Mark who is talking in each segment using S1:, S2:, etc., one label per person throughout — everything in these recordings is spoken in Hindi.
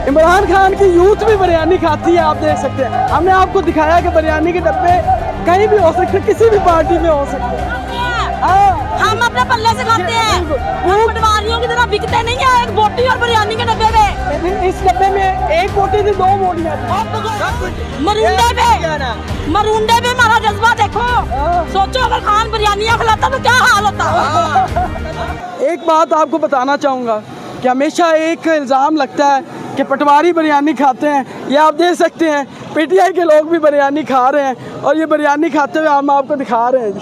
S1: इमरान खान की यूथ भी बिरयानी खाती है, आप देख सकते हैं। हमने आपको दिखाया कि बिरयानी के डब्बे कहीं भी हो सकते, किसी भी पार्टी में हो सकते हैं।
S2: हम अपने पल्ले से खाते हैं, हम पटवारियों की तरह बिकते नहीं है। एक बोटी और बिरयानी के डब्बे में,
S1: इस डब्बे में एक बोटी थी, 2 बोटियां थी।
S2: मरूंडे पे हमारा जज्बा देखो। सोचो अगर खान बिरयानियां खिलाता तो क्या हाल होता।
S1: एक बात आपको बताना चाहूँगा कि हमेशा एक इल्ज़ाम लगता है कि पटवारी बिरयानी खाते हैं। ये आप देख सकते हैं पीटीआई के लोग भी बिरयानी खा रहे हैं, और ये बिरयानी खाते हुए हम आपको दिखा रहे हैं जी।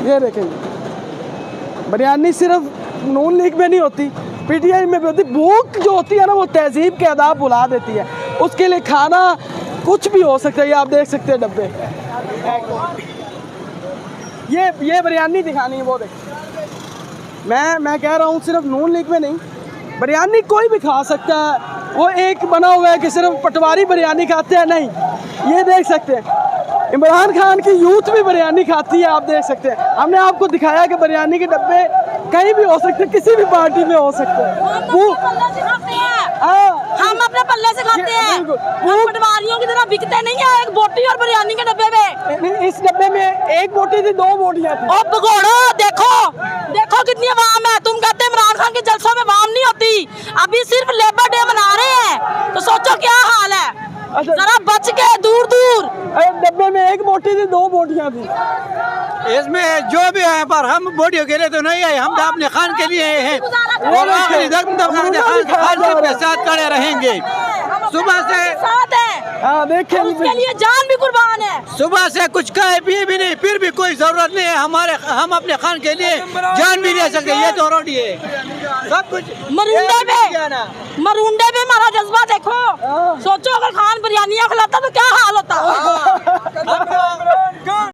S1: ये देखें, बिरयानी सिर्फ नून लीग में नहीं होती, पीटीआई में भी होती। भूख जो होती है ना, वो तहजीब के आदाब बुला देती है। उसके लिए खाना कुछ भी हो सकता है। ये आप देख सकते हैं डब्बे। ये बिरयानी दिखानी है, वो देख। मैं कह रहा हूँ सिर्फ नून लीग में नहीं, बिरयानी कोई भी खा सकता है। वो एक बना हुआ है कि सिर्फ पटवारी बिरयानी खाते हैं, नहीं। ये देख सकते हैं इमरान खान की यूथ भी बिरयानी खाती है, आप देख सकते हैं। हमने आपको दिखाया कि बिरयानी के डब्बे कहीं भी हो सकते, किसी भी पार्टी में हो सकते हैं।
S2: हम अपने पल्ले से खाते हैं, हम पटवारियों की तरह बिकते नहीं है। एक बोटी और बिरयानी के डब्बे में,
S1: इस डब्बे में एक बोटी थी, 2 बोटियां थी।
S2: ओ भगोड़ो, देखो कितनी आवाम है। तुम कहते हैं इमरान खान के जलसों में आवाम नहीं होती। अभी सिर्फ लेबर डे मना रहे हैं, तो सोचो क्या हाल है। जरा बच के दूर दूर।
S1: डब्बे में एक बोटी थी, 2 बोटियां थी।
S3: इसमें जो भी है, पर हम बोटियों के लिए तो नहीं आए, हम तो अपने खान के लिए हैं और आखिरी दम तक खान के साथ खड़े रहेंगे। सुबह से
S2: साथ है,
S1: देखिए
S2: उसके लिए जान भी कुर्बान है।
S3: सुबह से कुछ खाए पिए भी नहीं, फिर भी कोई जरूरत नहीं है हमारे। हम अपने खान के लिए जान भी दे सकते। ये तो रोटी है, सब कुछ
S2: मरूंडे पे हमारा जज्बा देखो। सोचो अगर खान बिरयानियां खिलाता तो क्या हाल